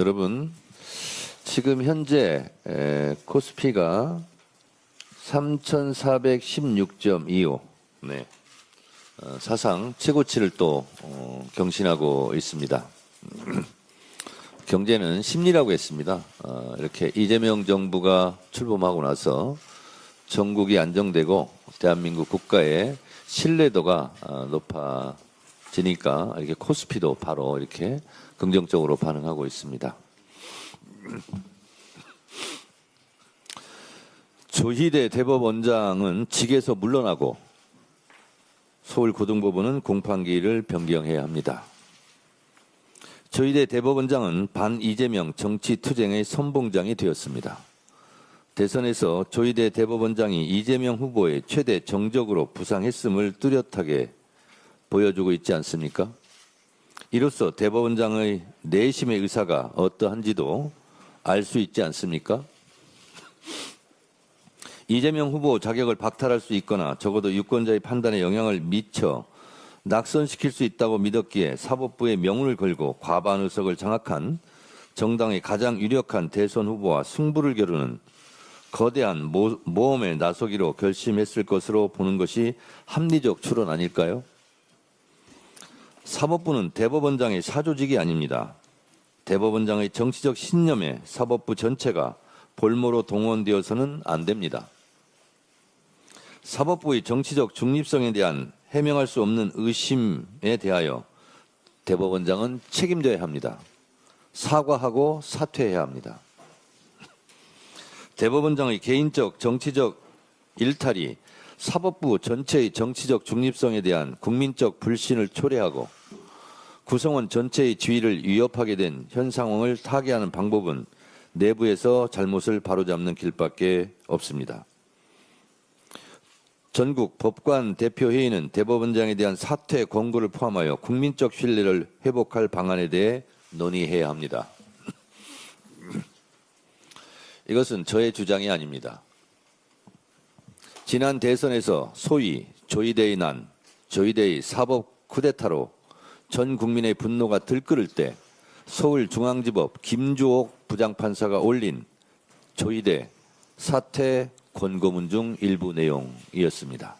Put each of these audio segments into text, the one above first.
여러분, 지금 현재 코스피가 3,416.25, 네, 사상 최고치를 또 경신하고 있습니다. 경제는 심리라고 했습니다. 이렇게 이재명 정부가 출범하고 나서 전국이 안정되고 대한민국 국가의 신뢰도가 높아지니까 이렇게 코스피도 바로 이렇게 긍정적으로 반응하고 있습니다. 조희대 대법원장은 직에서 물러나고 서울고등법원은 공판기일을 변경해야 합니다. 조희대 대법원장은 반 이재명 정치투쟁의 선봉장이 되었습니다. 대선에서 조희대 대법원장이 이재명 후보의 최대 정적으로 부상했음을 뚜렷하게 보여주고 있지 않습니까? 이로써 대법원장의 내심의 의사가 어떠한지도 알 수 있지 않습니까? 이재명 후보 자격을 박탈할 수 있거나 적어도 유권자의 판단에 영향을 미쳐 낙선시킬 수 있다고 믿었기에 사법부의 명운을 걸고 과반 의석을 장악한 정당의 가장 유력한 대선 후보와 승부를 겨루는 거대한 모험에 나서기로 결심했을 것으로 보는 것이 합리적 추론 아닐까요? 사법부는 대법원장의 사조직이 아닙니다. 대법원장의 정치적 신념에 사법부 전체가 볼모로 동원되어서는 안 됩니다. 사법부의 정치적 중립성에 대한 해명할 수 없는 의심에 대하여 대법원장은 책임져야 합니다. 사과하고 사퇴해야 합니다. 대법원장의 개인적 정치적 일탈이 사법부 전체의 정치적 중립성에 대한 국민적 불신을 초래하고 구성원 전체의 지위를 위협하게 된 현 상황을 타개하는 방법은 내부에서 잘못을 바로잡는 길밖에 없습니다. 전국 법관 대표회의는 대법원장에 대한 사퇴 권고를 포함하여 국민적 신뢰를 회복할 방안에 대해 논의해야 합니다. 이것은 저의 주장이 아닙니다. 지난 대선에서 소위 조희대의 난, 조희대의 사법 쿠데타로 전 국민의 분노가 들끓을 때 서울중앙지법 김주옥 부장판사가 올린 조희대 사퇴 권고문 중 일부 내용이었습니다.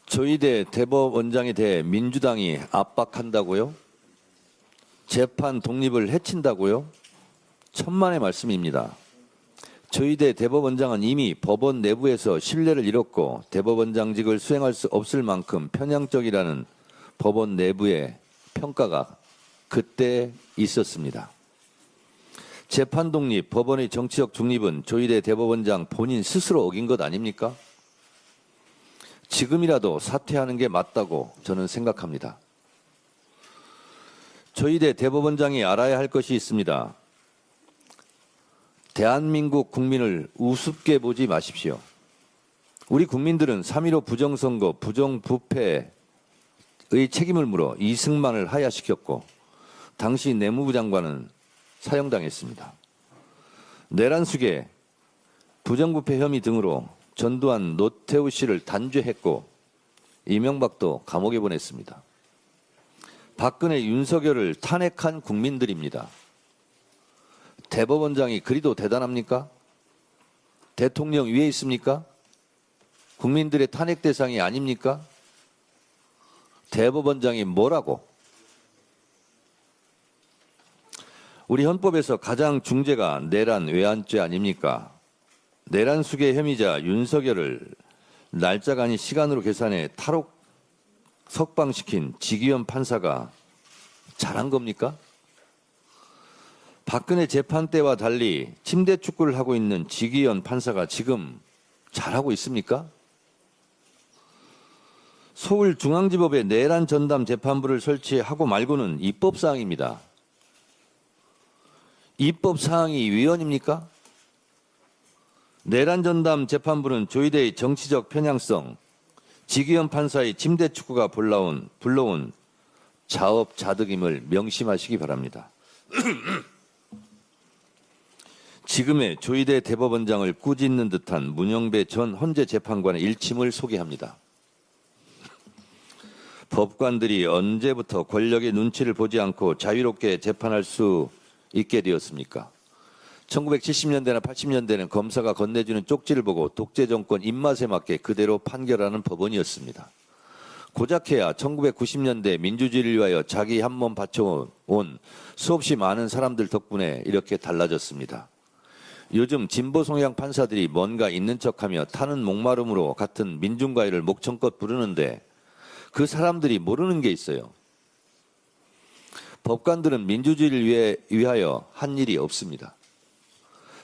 조희대 대법원장에 대해 민주당이 압박한다고요? 재판 독립을 해친다고요? 천만의 말씀입니다. 조희대 대법원장은 이미 법원 내부에서 신뢰를 잃었고 대법원장직을 수행할 수 없을 만큼 편향적이라는 법원 내부의 평가가 그때 있었습니다. 재판 독립, 법원의 정치적 중립은 조희대 대법원장 본인 스스로 어긴 것 아닙니까? 지금이라도 사퇴하는 게 맞다고 저는 생각합니다. 조희대 대법원장이 알아야 할 것이 있습니다. 대한민국 국민을 우습게 보지 마십시오. 우리 국민들은 3.15 부정선거, 부정부패의 책임을 물어 이승만을 하야시켰고 당시 내무부 장관은 사형당했습니다. 내란숙의 부정부패 혐의 등으로 전두환, 노태우 씨를 단죄했고 이명박도 감옥에 보냈습니다. 박근혜, 윤석열을 탄핵한 국민들입니다. 대법원장이 그리도 대단합니까? 대통령 위에 있습니까? 국민들의 탄핵 대상이 아닙니까? 대법원장이 뭐라고? 우리 헌법에서 가장 중죄가 내란 외환죄 아닙니까? 내란 수괴 혐의자 윤석열을 날짜가 아닌 시간으로 계산해 탈옥 석방시킨 지기현 판사가 잘한 겁니까? 박근혜 재판 때와 달리 침대 축구를 하고 있는 지기현 판사가 지금 잘하고 있습니까? 서울중앙지법에 내란 전담 재판부를 설치하고 말고는 입법사항입니다. 입법사항이 위헌입니까? 내란 전담 재판부는 조희대의 정치적 편향성, 지기현 판사의 침대 축구가 불러온 자업자득임을 명심하시기 바랍니다. 지금의 조희대 대법원장을 꾸짖는 듯한 문영배 전 헌재 재판관의 일침을 소개합니다. 법관들이 언제부터 권력의 눈치를 보지 않고 자유롭게 재판할 수 있게 되었습니까? 1970년대나 80년대는 검사가 건네주는 쪽지를 보고 독재 정권 입맛에 맞게 그대로 판결하는 법원이었습니다. 고작해야 1990년대 민주주의를 위하여 자기 한 몸 바쳐온 수없이 많은 사람들 덕분에 이렇게 달라졌습니다. 요즘 진보 성향 판사들이 뭔가 있는 척하며 타는 목마름으로 같은 민중과외를 목청껏 부르는데 그 사람들이 모르는 게 있어요. 법관들은 민주주의를 위하여 한 일이 없습니다.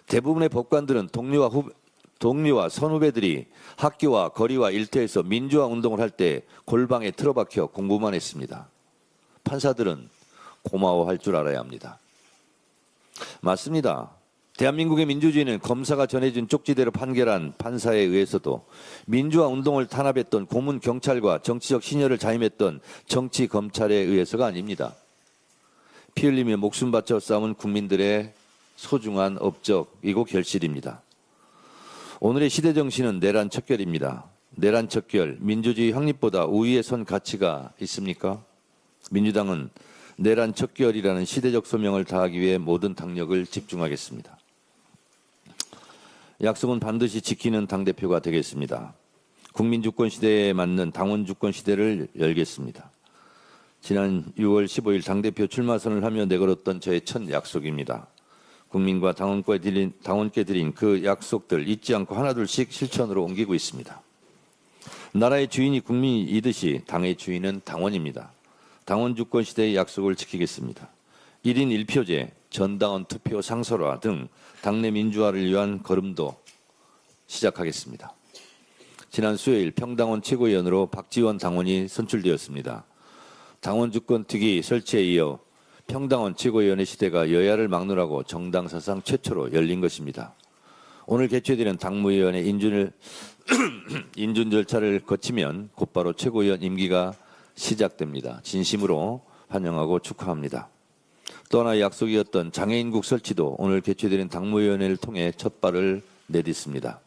대부분의 법관들은 동료와 선후배들이 학교와 거리와 일터에서 민주화 운동을 할 때 골방에 틀어박혀 공부만 했습니다. 판사들은 고마워할 줄 알아야 합니다. 맞습니다. 대한민국의 민주주의는 검사가 전해준 쪽지대로 판결한 판사에 의해서도 민주화 운동을 탄압했던 고문 경찰과 정치적 신여를 자임했던 정치 검찰에 의해서가 아닙니다. 피 흘리며 목숨 바쳐 싸운 국민들의 소중한 업적이고 결실입니다. 오늘의 시대 정신은 내란 척결입니다. 내란 척결, 민주주의 확립보다 우위에 선 가치가 있습니까? 민주당은 내란 척결이라는 시대적 소명을 다하기 위해 모든 당력을 집중하겠습니다. 약속은 반드시 지키는 당대표가 되겠습니다. 국민주권 시대에 맞는 당원 주권 시대를 열겠습니다. 지난 6월 15일 당대표 출마선을 하며 내걸었던 저의 첫 약속입니다. 국민과 당원께 드린 그 약속들 잊지 않고 하나둘씩 실천으로 옮기고 있습니다. 나라의 주인이 국민이듯이 당의 주인은 당원입니다. 당원 주권 시대의 약속을 지키겠습니다. 1인 1표제, 전당원 투표 상설화 등 당내 민주화를 위한 걸음도 시작하겠습니다. 지난 수요일 평당원 최고위원으로 박지원 당원이 선출되었습니다. 당원 주권 특위 설치에 이어 평당원 최고위원의 시대가 여야를 막론하고 정당 사상 최초로 열린 것입니다. 오늘 개최되는 당무위원회 인준 절차를 거치면 곧바로 최고위원 임기가 시작됩니다. 진심으로 환영하고 축하합니다. 또 하나 약속이었던 장애인국 설치도 오늘 개최되는 당무위원회를 통해 첫 발을 내딛습니다.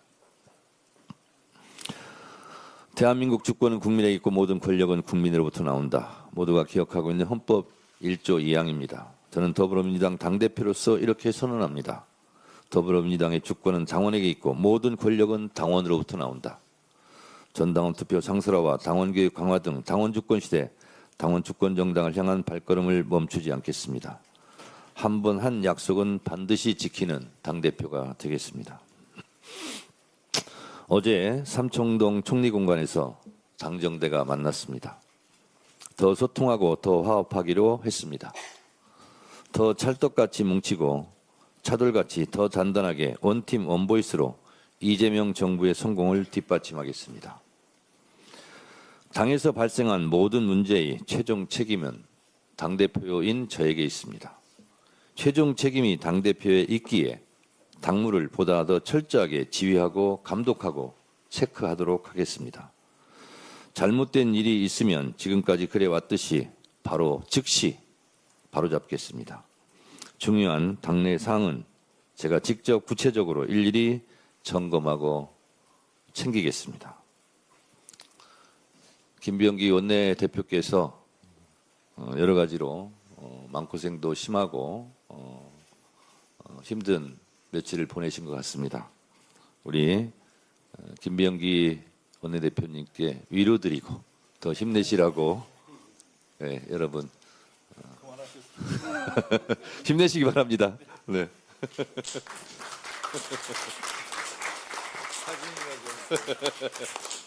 대한민국 주권은 국민에게 있고 모든 권력은 국민으로부터 나온다. 모두가 기억하고 있는 헌법 1조 2항입니다. 저는 더불어민주당 당대표로서 이렇게 선언합니다. 더불어민주당의 주권은 당원에게 있고 모든 권력은 당원으로부터 나온다. 전당원 투표 상설화와 당원교육 강화 등 당원 주권 시대, 당원 주권 정당을 향한 발걸음을 멈추지 않겠습니다. 한 번 한 약속은 반드시 지키는 당대표가 되겠습니다. 어제 삼청동 총리공관에서 당정대가 만났습니다. 더 소통하고 더 화합하기로 했습니다. 더 찰떡같이 뭉치고 차돌같이 더 단단하게 원팀 원보이스로 이재명 정부의 성공을 뒷받침하겠습니다. 당에서 발생한 모든 문제의 최종 책임은 당대표인 저에게 있습니다. 최종 책임이 당대표에 있기에 당무를 보다 더 철저하게 지휘하고 감독하고 체크하도록 하겠습니다. 잘못된 일이 있으면 지금까지 그래왔듯이 바로 즉시 바로잡겠습니다. 중요한 당내 사항은 제가 직접 구체적으로 일일이 점검하고 챙기겠습니다. 김병기 원내대표께서 여러 가지로 마음고생도 심하고 힘든 며칠을 보내신 것 같습니다. 우리 김병기 원내대표님께 위로드리고 더 힘내시라고 여러분 힘내시기 바랍니다. 네. 사진이라도.